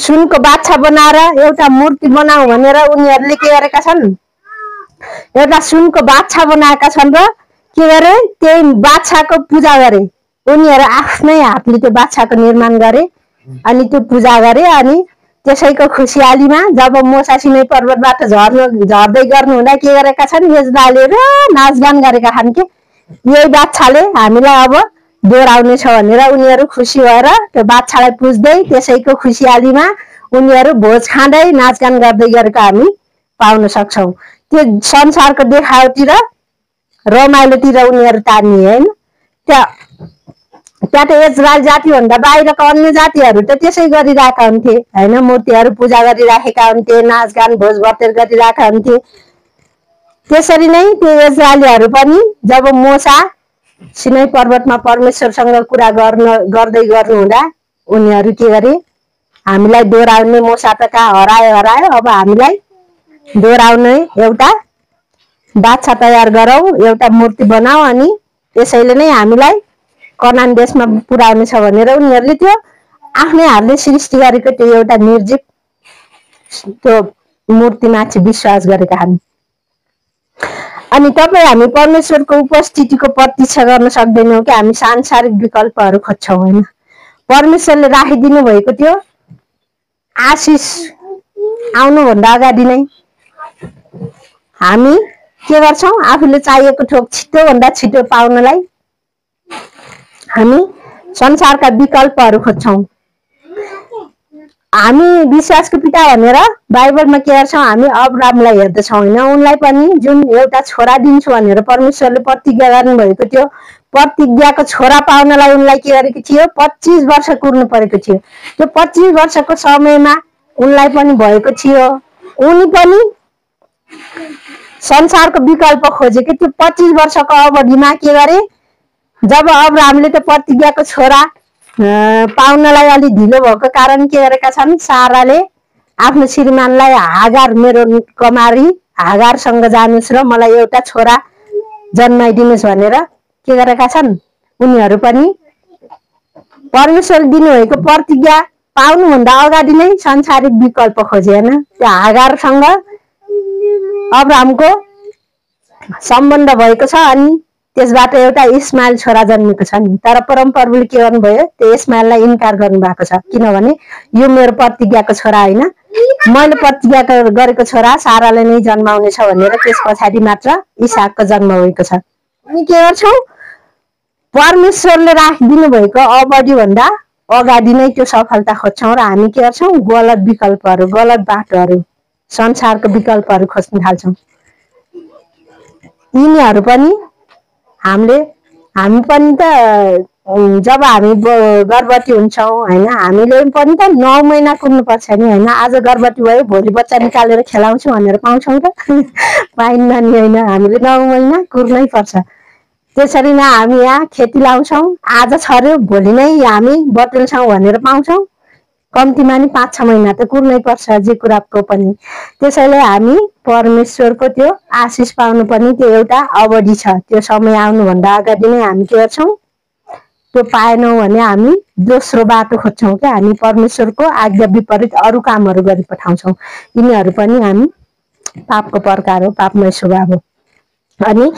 सुनको बाछा बनाएर एउटा मूर्ति बनाऊ भनेर उनीहरूले के गरेका छन् एउटा सुनको बाछा बनाएका छन् र के गरे त्यही बाछाको पूजा गरे उनीहरू आफ्नै हातले त्यो बाछाको निर्माण गरे अनि त्यो पूजा गरे अनि त्यसैको खुसियालीमा जब मोसा सिनै पर्वतबाट झर्दै गर्नु हुँदा के गरेका छन् इजरायलीहरू नाचगान गरेका छन् के यही बाछाले हामीलाई अब डोराउने छ भनेर उनीहरू खुसी भएर त्यो बाछालाई पुज्दै त्यसैको खुसियालीमा उनीहरू भोज खाँदै नाचगान गर्दै गरेको हामी पाउन सक्छौं त्यो संसारको देखावटी र रमाइलोतिर उनीहरू तानिए हैन त्यहाँ त इजरायल जाति भन्दा बाहिरको अन्य जातिहरू त त्यसै गरिरहेका हुन्थे हैन मूर्तिहरू पूजा गरिराखेका हुन्थे नाचगान भोज भतेर गरिरहेका हुन्थे त्यसरी नै त्यो इजरायलीहरू पनि जब मोसा सिनै पर्वतमा परमेश्वरसँग कुरा गर्दै गर्नु हुँदा उनीहरू के गरे हामीलाई डोराउने मोसा त कहाँ हरायो अब हामीलाई डोराउने एउटा बाछा तयार गरौ एउटा मूर्ति बनाऊ अनि त्यसैले नै हामीलाई कनान देशमा पुर्याउने छ भनेर उनीहरूले त्यो आफ्नै हातले सृष्टि गरेको त्यो एउटा निर्जीव त्यो मूर्तिमाथि विश्वास गरेका छन् अनि तपाईँ हामी परमेश्वरको उपस्थितिको प्रतीक्षा गर्न सक्दैनौँ कि हामी सांसारिक विकल्पहरू खोज्छौँ हैन परमेश्वरले राखिदिनु भएको त्यो आशिष आउनुभन्दा अगाडि नै हामी के गर्छौँ आफूले चाहिएको थोक छिटोभन्दा छिटो पाउनलाई हामी संसारका विकल्पहरू खोज्छौँ हामी विश्वासको पिता भनेर बाइबलमा के गर्छौँ हामी अब्राहमलाई हेर्दछौँ हैन उनलाई पनि जुन एउटा छोरा दिन्छु भनेर परमेश्वरले प्रतिज्ञा गर्नुभएको थियो प्रतिज्ञाको छोरा पाउनलाई उनलाई के गरेको थियो 25 वर्ष कुर्नु परेको थियो त्यो 25 वर्षको समयमा उनलाई पनि भएको थियो उनी पनि संसारको विकल्प खोजेको त्यो 25 वर्षको अवधिमा के गरे जब अब्राहमले त प्रतिज्ञाको छोरा पाउनलाई अलि ढिलो भएको कारण के गरेका छन् साराले आफ्नो श्रीमानलाई हागार मेरो कमारी हागारसँग जानुस् र मलाई एउटा छोरा जन्माइदिनुस् भनेर के गरेका छन् उनीहरू पनि परमेश्वरले दिनुभएको प्रतिज्ञा पाउनुभन्दा अगाडि नै सांसारिक विकल्प खोजे हैन त्यो हागारसँग अब्राहमको सम्बन्ध भएको छ अनि त्यसबाट एउटा इस्माइल छोरा जन्मेको छ नि तर परमप्रभुले के गर्नुभयो त्यो इस्माइललाई इन्कार गर्नु भएको छ किनभने यो मेरो प्रतिज्ञाको छोरा हैन मैले प्रतिज्ञा गरेको छोरा साराले नै जन्माउने छ भनेर त्यस पछाडि मात्र इसाकको जन्म भएको छ अनि के गर्छौं परमेश्वरले राखिदिनु भएको अवधि भन्दा अगाडि नै त्यो सफलता खोज्छौं र हामी के गर्छौं गलत विकल्पहरू गलत बाटोहरू संसारको विकल्पहरू खोज्न थाल्छौं यिनीहरू पनि हामी पनि त जब हामी गर्भवती हुन्छौं हैन हामीले पनि त 9 महिना कुर्नु पर्छ नि हैन आज गर्भवती भयो भोलि बच्चा निकालेर खेलाउँछु भनेर पाउँछौं त पाइन्न नि हैन हामीले 9 महिना कुर्नै पर्छ त्यसरी नै हामी यहाँ खेती लाउँछौं आज छर्यो भोलि नै हामी बटुल्छौं भनेर पाउँछौं कम्तीमा नि 5-6 महिना त कुर्नै पर्छ जे कुराको पनि त्यसैले हामी परमेश्वरको त्यो आशिष पाउनु पनि त्यो एउटा अवधि छ त्यो समय आउनु भन्दा अगाडि नै हामी के गर्छौं त्यो पाएनौं भने हामी दोस्रो बाटो खोज्छौं के हामी परमेश्वरको आज्ञा विपरीत अरु कामहरू गरि पठाउँछौं यिनीहरू पनि हामी पापको प्रकार हो पापमय स्वभाव हो अनि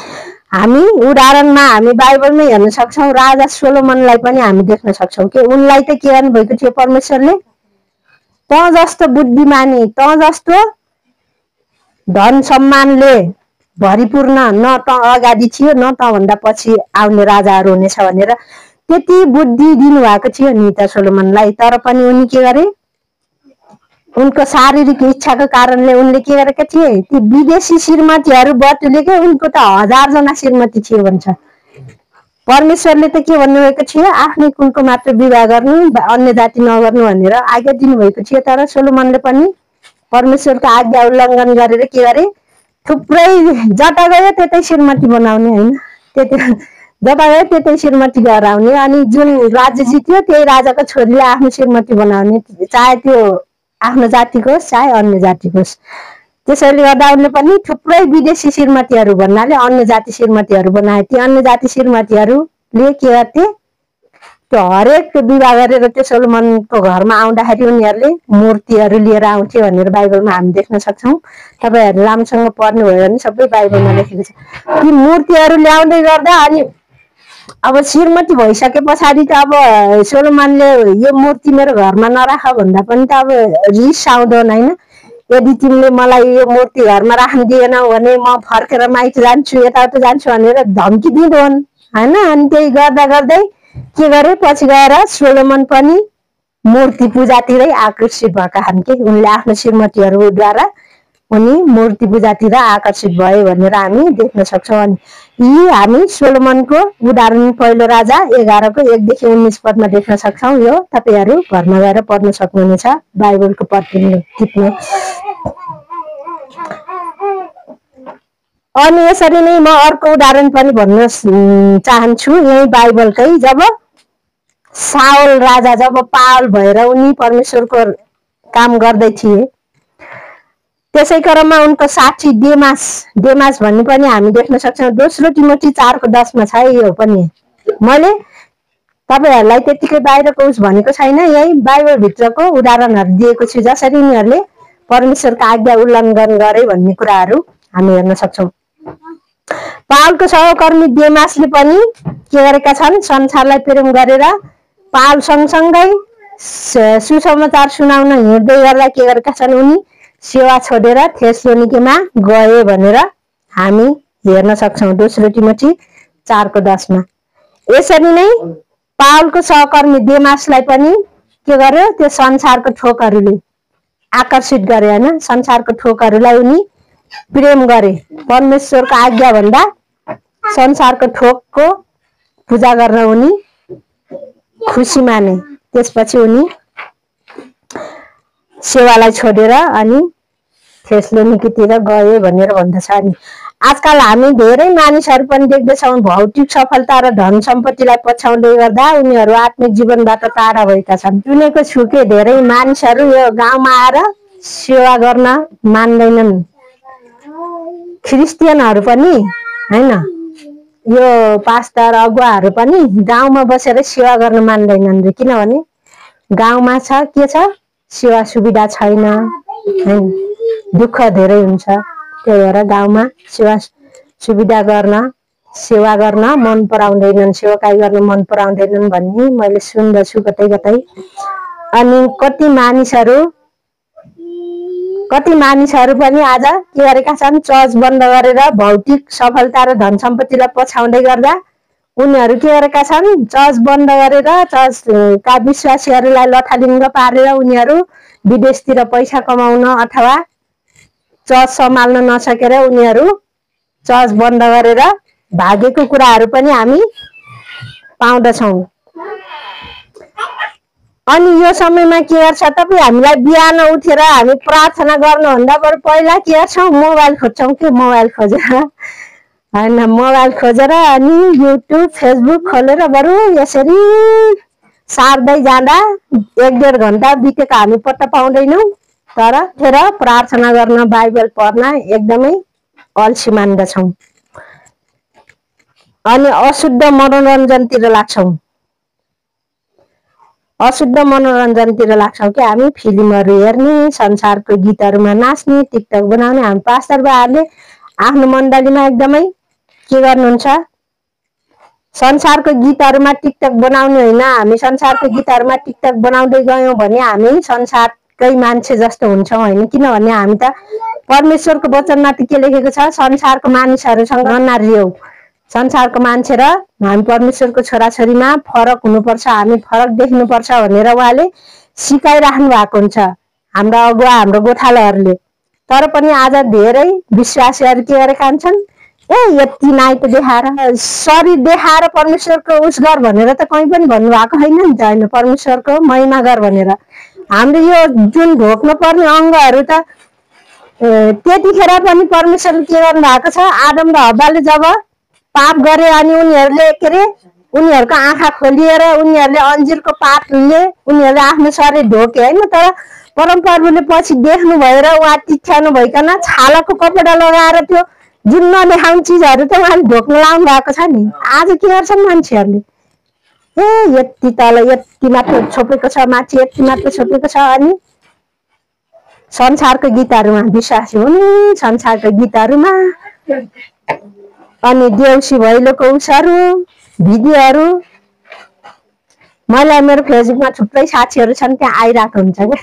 हामी उदाहरणमा हामी बाइबलमै हेर्न सक्छौं राजा सोलोमनलाई पनि हामी देख्न सक्छौं कि उनलाई त के गर्नु भएको थियो परमेश्वरले त जस्तो बुद्धिमानी त जस्तो धन सम्मानले भरिपूर्ण न त अगाडि थियो न त भन्दा पछि आउने राजाहरू हुनेछ भनेर त्यति बुद्धि दिनु भएको थियो नि त सोलोमनलाई तर पनि उनी के गरे उनको शारीरिक इच्छाको कारणले उनले के गरेका थिए ती विदेशी श्रीमतीहरू बटुलेकै उनको त 1000 जना श्रीमती थिए भन्छ परमेश्वरले त के भन्नुभएको थियो आफ्नै कुलको मात्र विवाह गर्नु अन्य जाति नगर्नु भनेर आज्ञा दिनुभएको थियो तर सोलोमनले पनि परमेश्वरको आज्ञा उल्लङ्घन गरेर के गरे थुप्रै जता गयो त्यतै श्रीमती बनाउने हैन त्यतै जता गयो त्यतै श्रीमती गराउने अनि जुन राज्य जित्यो त्यही राजाको छोरीले आफ्नो श्रीमती बनाउने चाहे त्यो आफ्नो जातिको होस् चाहे अन्य जातिको होस् त्यसैले गर्दा उनले पनि थुप्रै विदेशी श्रीमतीहरू भन्नाले अन्य जाति श्रीमतीहरू बनाए। ती अन्य जाति श्रीमतीहरूले के गर्थे, त्यो हरेक विवाह गरेर त्यो सोलोमनको घरमा आउँदाखेरि उनीहरूले मूर्तिहरू लिएर आउँथे भनेर बाइबलमा हामी देख्न सक्छौँ। तपाईँहरू राम्रोसँग पढ्नुभयो भने सबै बाइबलमा लेखेको छ। ती मूर्तिहरू ल्याउँदै गर्दा अनि अब श्रीमती भइसके पछाडि त अब सोलोमनले यो मूर्ति मेरो घरमा नराख भन्दा पनि त अब रिस आउँदैन होइन। यदि तिमीले मलाई यो मूर्ति घरमा राख्न दिएनौ भने म फर्केर माइत जान्छु, यताउता जान्छु भनेर धम्की दिँदैन होइन। अनि त्यही गर्दा गर्दै के गरे, पछि गएर सोलोमन पनि मूर्ति पूजातिरै आकर्षित भएका छन् कि उनले आफ्नो श्रीमतीहरूद्वारा उनी मूर्ति पूजातिर आकर्षित भए भनेर हामी देख्न सक्छौँ। अनि यी हामी सोलोमनको उदाहरण पहिलो राजा 11को 1देखि 19 पदमा देख्न सक्छौँ। यो तपाईँहरू घरमा गएर पढ्न सक्नुहुनेछ, बाइबलको पद टिप्नु। अनि यसरी नै म अर्को उदाहरण पनि भन्न चाहन्छु यही बाइबलकै। जब साउल राजा जब पावल भएर उनी परमेश्वरको काम गर्दै थिए, त्यसै क्रममा उनको साथी डेमास भन्ने पनि हामी देख्न सक्छौँ। दोस्रो तिमोथी 4:10 छ यो पनि। मैले तपाईँहरूलाई त्यतिकै बाहिरको उस भनेको छैन, यही बाइबलभित्रको उदाहरणहरू दिएको छु जसरी उनीहरूले परमेश्वरको आज्ञा उल्लङ्घन गरे भन्ने कुराहरू हामी हेर्न सक्छौँ। पावलको सहकर्मी डेमासले पनि के गरेका छन्, संसारलाई प्रेम गरेर पावल सँगसँगै सुसमाचार सुनाउन हिँड्दै गर्दा के गरेका छन्, उनी सेवा छोडेर थेसलोनिकेमा गए भनेर हामी हेर्न सक्छौँ। दोस्रो तिमोथी 4:10 यसरी नै पावलको सहकर्मी डेमासलाई पनि के गर्यो, त्यो संसारको थोकहरूले आकर्षित गरे होइन। संसारको थोकहरूलाई उनी प्रेम गरे, परमेश्वरको आज्ञा भन्दा संसारको थोकको पूजा गर्न उनी खुसी माने। त्यसपछि उनी सेवालाई छोडेर अनि थेसलोनिकेतिर गए भनेर भन्दछ। अनि आजकल हामी धेरै मानिसहरू पनि देख्दैछौँ भौतिक सफलता र धन सम्पत्तिलाई पछ्याउँदै गर्दा उनीहरू आत्मिक जीवनबाट टाढा भएका छन्। सुनेको छु कि धेरै मानिसहरू यो गाउँमा आएर सेवा गर्न मान्दैनन्। क्रिस्चियनहरू पनि होइन, यो पास्टर अगुवाहरू पनि गाउँमा बसेर सेवा गर्न मान्दैनन् रे। किनभने गाउँमा छ के छ, सेवा सुविधा छैन होइन, दुःख धेरै हुन्छ। त्यही भएर गाउँमा सुविधा गर्न, सेवा गर्न मन पराउँदैनन्, सेवाकाई गर्न मन पराउँदैनन् भन्ने मैले सुन्दछु कतै कतै। अनि कति मानिसहरू पनि आज के गरेका छन्, चर्च बन्द गरेर भौतिक सफलता र धन सम्पत्तिलाई पछ्याउँदै गर्दा उनीहरू के गरेका छन्, चर्च बन्द गरेर चर्चका विश्वासीहरूलाई लथालिङ्ग पारेर उनीहरू विदेशतिर पैसा कमाउन अथवा चर्च सम्हाल्न नसकेर उनीहरू चर्च बन्द गरेर भागेको कुराहरू पनि हामी पाउँदछौँ। अनि यो समयमा के गर्छ, तपाईँ हामीलाई बिहान उठेर हामी प्रार्थना गर्नुभन्दा बरु पहिला के गर्छौँ, मोबाइल खोज्छौँ कि मोबाइल खोजेर होइन, मोबाइल खोजेर अनि युट्युब फेसबुक खोलेर बरु यसरी सार्दै जाँदा 1-1.5 घन्टा बितेको हामी पत्ता पाउँदैनौँ। तर फेर प्रार्थना गर्न, बाइबल पढ्न एकदमै अल्छी मान्दछौँ अनि अशुद्ध मनोरञ्जनतिर लाग्छौँ कि हामी फिल्महरू हेर्ने, संसारको गीतहरूमा नाच्ने, टिकटक बनाउने। हामी पास्टर बाहरूले आफ्नो मण्डलीमा एकदमै के गर्नुहुन्छ, संसारको गीतहरूमा टिकटक बनाउने होइन। हामी संसारको गीतहरूमा टिकटक बनाउँदै गयौँ भने हामी संसारकै मान्छे जस्तो हुन्छौँ होइन। किनभने हामी त परमेश्वरको वचनमा त के लेखेको छ, संसारको मानिसहरूसँग ननारियौ। संसारको मान्छे र हामी परमेश्वरको छोराछोरीमा फरक हुनुपर्छ, हामी फरक देख्नुपर्छ भनेर उहाँले सिकाइराख्नु भएको हुन्छ हाम्रा अगुवा, हाम्रो गोठालाहरूले। तर पनि आज धेरै विश्वासीहरू के गरेका हुन्छन्, यति नाइट देखाएर शरीर देखाएर परमेश्वरको उस गर भनेर त कहीँ पनि भन्नुभएको होइन नि त होइन, परमेश्वरको महिमा गर भनेर। हाम्रो यो जुन ढोक्नु पर्ने अङ्गहरू त त्यतिखेर पनि परमेश्वरले के गर्नु भएको छ, आदम र हव्वाले जब पाप गरे अनि उनीहरूले के अरे उनीहरूको आँखा खोलिएर उनीहरूले अन्जिरको पातले उनीहरूले आफ्नो शरीर ढोके होइन। तर परमप्रभुले पछि देख्नु भएर उहाँ तिठ्याउनु भइकन छालाको कपडा लगाएर त्यो जुन नदेखाउने चिजहरू त उहाँले ढोक्न लाउनु भएको छ नि। आज के गर्छन् मान्छेहरूले, यति तल यति मात्र छोपेको छ, माथि यति मात्र छोपेको छ। अनि संसारको गीतहरूमा विश्वासी हुन्, संसारको गीतहरूमा अनि देउसी भैलोको उसहरू भिडियोहरू। मलाई मेरो फेसबुकमा थुप्रै साथीहरू छन्, त्यहाँ आइरहेको हुन्छ कि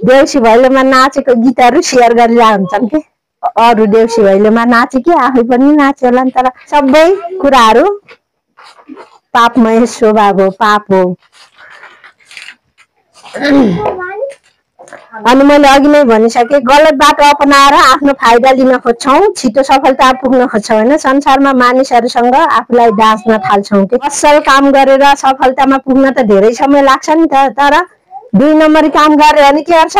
देउसी भैलोमा नाचेको गीतहरू सेयर गरिरहेको हुन्छन् कि अरू देउसी भैलोमा नाचे कि आफै पनि नाच्यो होला नि। तर सबै कुराहरू पापमय स्वभाव हो, पाप हो। अनि मैले अघि नै भनिसकेँ, गलत बाटो अपनाएर आफ्नो फाइदा लिन खोज्छौँ, छिटो सफलता पुग्न खोज्छौँ होइन। संसारमा मानिसहरूसँग आफूलाई डाँच्न थाल्छौँ कि असल काम गरेर सफलतामा पुग्न त धेरै समय लाग्छ नि त। तर 2 नम्बरी काम गर्यो भने के गर्छ,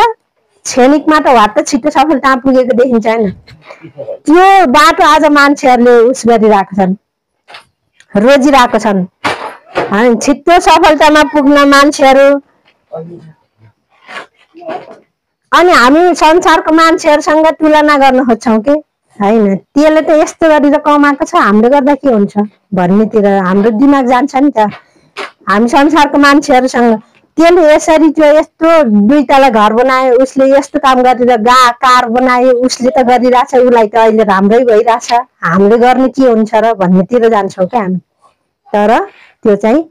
क्षणिकमा त वाट छिटो सफलतामा पुगेको देखिन्छ होइन। त्यो बाटो आज मान्छेहरूले उस गरिरहेको छन्, रोजिरहेको छन्। छिटो सफलतामा पुग्न मान्छेहरू। अनि हामी संसारको मान्छेहरूसँग तुलना गर्न खोज्छौँ कि होइन, त्यसले त यस्तो गरेर कमाएको छ, हामीले गर्दा के हुन्छ भन्नेतिर हाम्रो दिमाग जान्छ नि त। हामी संसारको मान्छेहरूसँग त्यसले यसरी त्यो यस्तो 2 तला घर बनायो, उसले यस्तो काम गरेर कार बनायो, उसले त गरिरहेछ, उसलाई त अहिले राम्रै भइरहेछ, हामीले गर्ने के हुन्छ र भन्नेतिर जान्छौँ क्या हामी। तर त्यो चाहिँ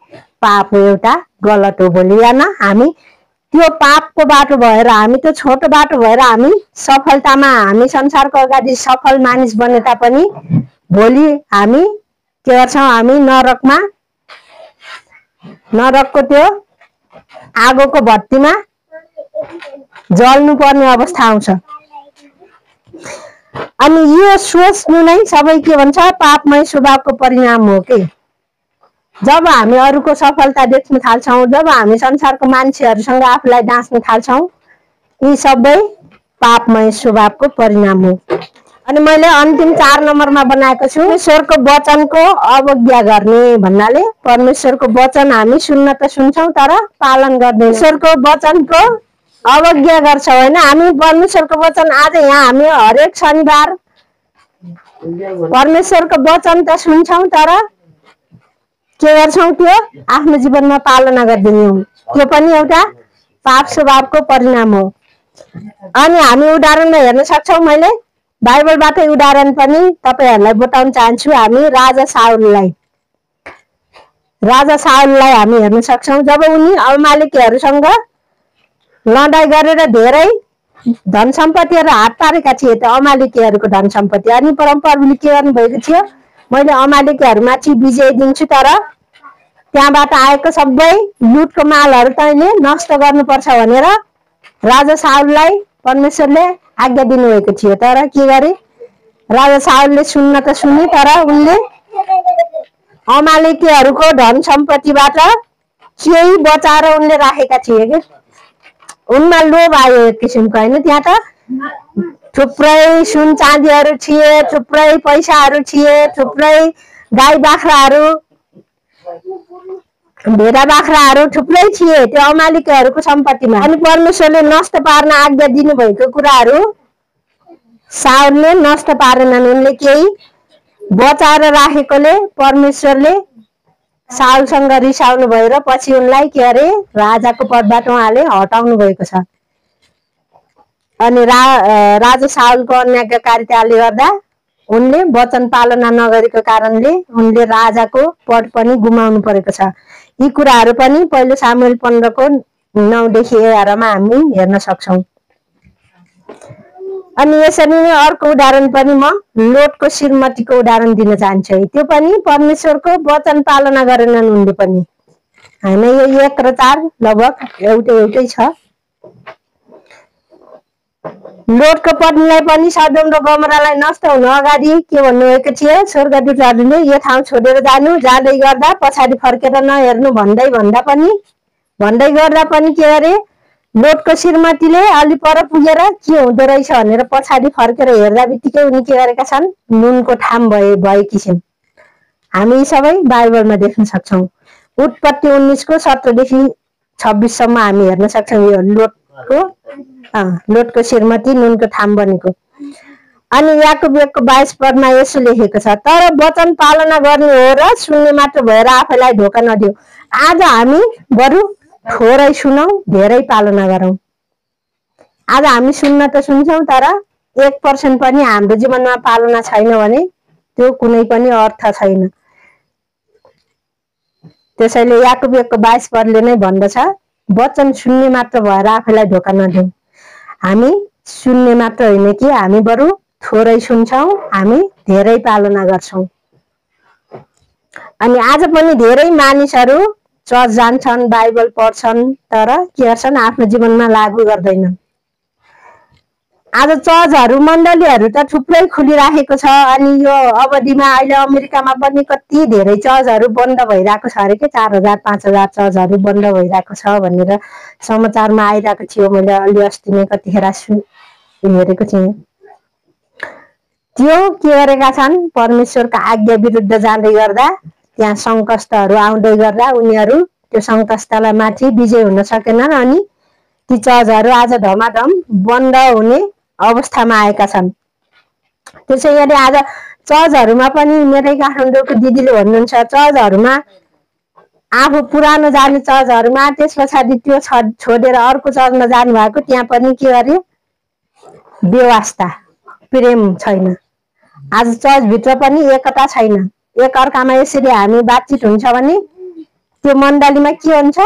पाप हो, एउटा गलत हो। भोलि बिहान हामी त्यो पापको बाटो भएर, हामी त्यो छोटो बाटो भएर हामी सफलतामा, हामी संसारको अगाडि सफल मानिस बने तापनि भोलि हामी के गर्छौँ, हामी नरकको त्यो आगोको भट्टीमा जल्नु पर्ने अवस्था आउँछ। अनि यो सोच्नु नै सबै के भन्छ, पापमय स्वभावको परिणाम हो कि जब हामी अरूको सफलता देख्न थाल्छौँ, जब हामी संसारको मान्छेहरूसँग आफूलाई डाँच्न थाल्छौँ, यी सबै पापमय स्वभावको परिणाम हो। अनि मैले अन्तिम 4 नम्बरमा बनाएको छु, परमेश्वरको वचनको अवज्ञा गर्ने भन्नाले परमेश्वरको वचन हामी सुन्न त सुन्छौँ तर पालन गर्दैनौँ। परमेश्वरको वचनको अवज्ञा गर्छौँ होइन। हामी परमेश्वरको वचन आज यहाँ हामी हरेक शनिबार परमेश्वरको वचन त सुन्छौँ तर के गर्छौँ, त्यो आफ्नो जीवनमा पालना गर्दैनौँ। त्यो पनि एउटा पाप स्वभावको परिणाम हो। अनि हामी उदाहरणमा हेर्न सक्छौँ, मैले बाइबलबाटै उदाहरण पनि तपाईहरूलाई बताउन चाहन्छु। हामी राजा साउललाई हामी हेर्न सक्छौँ, जब उनी अमालेकीहरूसँग लडाइँ गरेर धेरै धन सम्पत्तिहरू हात पारेका थिए, त अमालेकीहरूको धन सम्पत्ति। अनि परमप्रभुले के गर्नुभएको थियो, मैले अमालेकीहरूमाथि विजय दिन्छु, तर त्यहाँबाट आएको सबै लुटको मालहरू तैँले नष्ट गर्नुपर्छ भनेर राजा साउललाई परमेश्वरले आज्ञा दिनुभएको थियो। तर के गरे, राजा साउलले सुन्न त सुने, तर उनले अमालेकीहरूको धन सम्पत्तिबाट केही बचाएर उनले राखेका थिए कि उनमा लोभ आयो एक किसिमको होइन। त्यहाँ त थुप्रै सुन चाँदीहरू थिए, थुप्रै पैसाहरू थिए, थुप्रै गाई बाख्राहरू, भेडा बाख्राहरू थुप्रै थिए त्यो अमालेकीहरूको सम्पत्तिमा। अनि परमेश्वरले नष्ट पार्न आज्ञा दिनुभएको कुराहरू साउलले नष्ट पारेनन्। उनले केही बचाएर राखेकोले परमेश्वरले साउलसँग रिसाउनु भएर पछि उनलाई के अरे राजाको पदबाट उहाँले हटाउनु भएको छ। अनि राजा साउलको अनाज्ञाकारिताले गर्दा उनले वचन पालना नगरेको कारणले उनले राजाको पद पनि गुमाउनु परेको छ। यी कुराहरू पनि पहिलो सामुएल 15:9 देखि 11 हामी हेर्न सक्छौँ। अनि यसरी नै अर्को उदाहरण पनि म लोटको श्रीमतीको उदाहरण दिन चाहन्छु। त्यो पनि परमेश्वरको वचन पालना गरेनन् उनले पनि होइन। यो 1 र 4 लगभग एउटै छ। लोटको पत्नीलाई पनि सदोम र गमोरालाई नष्ट हुन अगाडि के भन्नुभएको थियो, स्वर्गदूतहरूले यो ठाउँ छोडेर जानु, जाँदै गर्दा पछाडि फर्केर नहेर्नु भन्दै गर्दा पनि के अरे लोटको श्रीमतीले अलि पर पुगेर के हुँदो रहेछ भनेर पछाडि फर्केर हेर्दा बित्तिकै उनी के गरेका छन्, नुनको ठाम भएकी छिन्। हामी सबै बाइबलमा देख्न सक्छौँ। उत्पत्ति 19:17 देखि 26 सम्म हामी हेर्न सक्छौँ यो लोटको लोटको श्रीमती नुनको थाम बनेको। अनि याकुब 1:22 पदमा यसो लेखेको छ, तर वचन पालना गर्ने हो र सुन्ने मात्र भएर आफैलाई धोका नदिऊ। आज हामी बरु थोरै सुनौ, धेरै पालना गरौँ। आज हामी सुन्न त सुन्छौँ, तर 1% पनि हाम्रो जीवनमा पालना छैन भने त्यो कुनै पनि अर्थ छैन। त्यसैले याकुब 1:22 पदले नै भन्दछ, वचन सुन्ने मात्र भएर आफैलाई धोका नदिऊ। हामी सुन्ने मात्र होइन कि हामी बरु थोरै सुन्छौँ, हामी धेरै पालना गर्छौँ। अनि आज पनि धेरै मानिसहरू चर्च जान्छन्, बाइबल पढ्छन्, तर के गर्छन्, आफ्नो जीवनमा लागू गर्दैनन्। आज चर्चहरू मण्डलीहरू त थुप्रै खुलिराखेको छ। अनि यो अवधिमा अहिले अमेरिकामा पनि कति धेरै चर्चहरू बन्द भइरहेको छ अरे के, 4000 5000 चर्चहरू बन्द भइरहेको छ भनेर समाचारमा आइरहेको थियो। मैले अलि अस्ति नै कतिखेर हेरेको थिएँ। त्यो के गरेका छन्, परमेश्वरको आज्ञा विरुद्ध जाँदै गर्दा, त्यहाँ सङ्कष्टहरू आउँदै गर्दा उनीहरू त्यो सङ्कष्टलाई माथि विजय हुन सकेनन्। अनि ती चर्चहरू आज धमाधम बन्द हुने अवस्थामा आएका छन्। त्यसै गरी आज चर्चहरूमा पनि मेरै काठमाडौँको दिदीले भन्नुहुन्छ, चर्चहरूमा आफू पुरानो जाने चर्चहरूमा त्यस पछाडि त्यो छोडेर अर्को चर्चमा जानुभएको, त्यहाँ पनि के गरे, व्यवस्था प्रेम छैन। आज चर्चभित्र पनि एकता छैन। एक अर्कामा यसरी हामी बातचित हुन्छ भने त्यो मण्डलीमा के हुन्छ,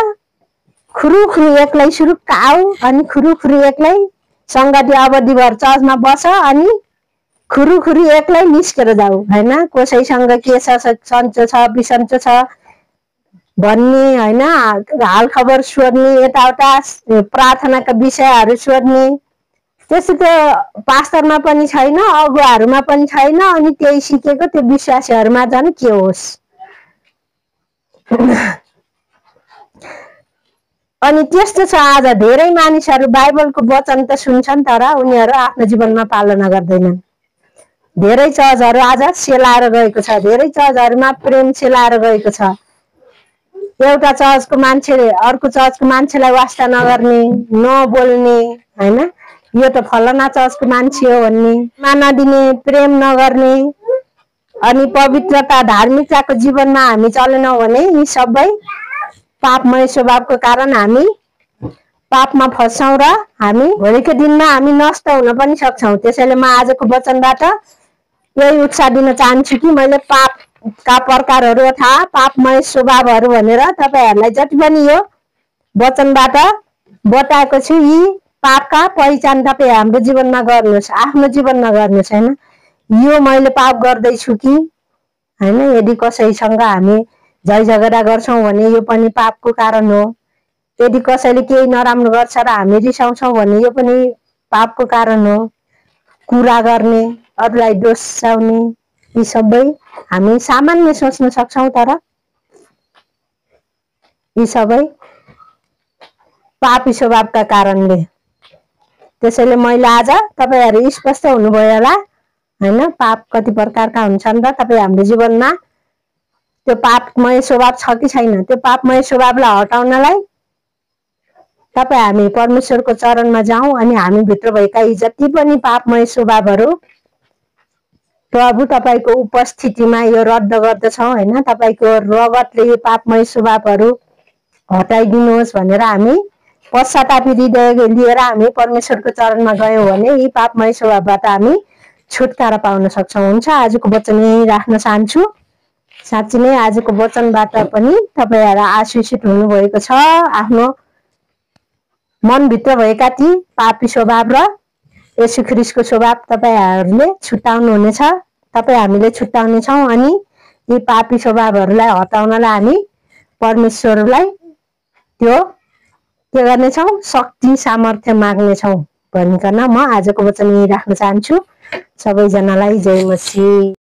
खुरुखुरु एक्लै सुरुक्क आऊ, अनि खुरुखुरु एक्लै सङ्गति अवधिभर चर्चमा बस, अनि खुरुखुरु एक्लै निस्केर जाऊ होइन। कसैसँग के छ, सन्चो छ बिसन्चो छ भन्ने होइन, हाल खबर सोध्ने, यताउता प्रार्थनाका विषयहरू सोध्ने, त्यस्तो त पास्टरमा पनि छैन, अगुवाहरूमा पनि छैन। अनि त्यही सिकेको त्यो विश्वासीहरूमा झन् के होस्। अनि त्यस्तो छ आज धेरै मानिसहरू बाइबलको वचन त सुन्छन्, तर उनीहरू आफ्नो जीवनमा पालना गर्दैनन्। धेरै चर्चहरू आज सेलाएर गएको छ। धेरै चर्चहरूमा प्रेम सेलाएर गएको छ। एउटा चर्चको मान्छेले अर्को चर्चको मान्छेलाई वास्ता नगर्ने, नबोल्ने होइन, यो त फलाना चर्चको मान्छे हो भन्ने, नदिने, प्रेम नगर्ने। अनि पवित्रता धार्मिकताको जीवनमा हामी चलेनौँ भने यी सबै पापमय स्वभावको कारण हामी पापमा फस्छौँ र हामी भोलिको दिनमा हामी नष्ट हुन पनि सक्छौँ। त्यसैले म आजको वचनबाट यही उत्साह दिन चाहन्छु कि मैले पापका प्रकारहरू अथवा पापमय स्वभावहरू भनेर तपाईँहरूलाई जति पनि यो वचनबाट बताएको छु, यी पापका पहिचान तपाईँ हाम्रो जीवनमा गर्नुहोस्, आफ्नो जीवनमा गर्नुहोस् होइन। यो मैले पाप गर्दैछु कि होइन, यदि कसैसँग हामी झै झगडा गर्छौँ भने यो पनि पापको कारण हो। यदि कसैले केही नराम्रो गर्छ र हामी रिसाउँछौँ भने यो पनि पापको कारण हो। कुरा गर्ने, अरूलाई दोस्याउने, यी सबै हामी सामान्य सोच्न सक्छौँ, तर यी सबै पापी स्वभावका कारणले। त्यसैले मैले आज तपाईँहरू स्पष्ट हुनुभयो होला होइन, पाप कति प्रकारका हुन्छन् र तपाईँ हाम्रो जीवनमा त्यो पापमय स्वभाव छ कि छैन। त्यो पापमय स्वभावलाई हटाउनलाई तपाईँ हामी परमेश्वरको चरणमा जाउँ। अनि हामी भित्र भएका यी जति पनि पापमय स्वभावहरू प्रभु तपाईँको उपस्थितिमा यो रद्द गर्दछौँ होइन। तपाईँको रगतले यो पापमय स्वभावहरू हटाइदिनुहोस् भनेर हामी पश्चातापी हृदय लिएर हामी परमेश्वरको चरणमा गयौँ भने यी पापमय स्वभावबाट हामी छुटकारा पाउन सक्छौँ। हुन्छ, आजको वचन यहीँ राख्न चाहन्छु। साँच्चै नै आजको वचनबाट पनि तपाईँहरू आशीषित हुनुभएको छ। आफ्नो मनभित्र भएका ती पापी स्वभाव र येशू ख्रीष्टको स्वभाव तपाईँहरूले छुट्याउनु हुनेछ, तपाईँ हामीले छुट्याउनेछौँ। अनि यी पापी स्वभावहरूलाई हटाउनलाई हामी परमेश्वरलाई त्यो के गर्नेछौँ, शक्ति सामर्थ्य माग्नेछौँ भनिकन म आजको वचन यहीँ राख्न चाहन्छु। सबैजनालाई जय मसीह।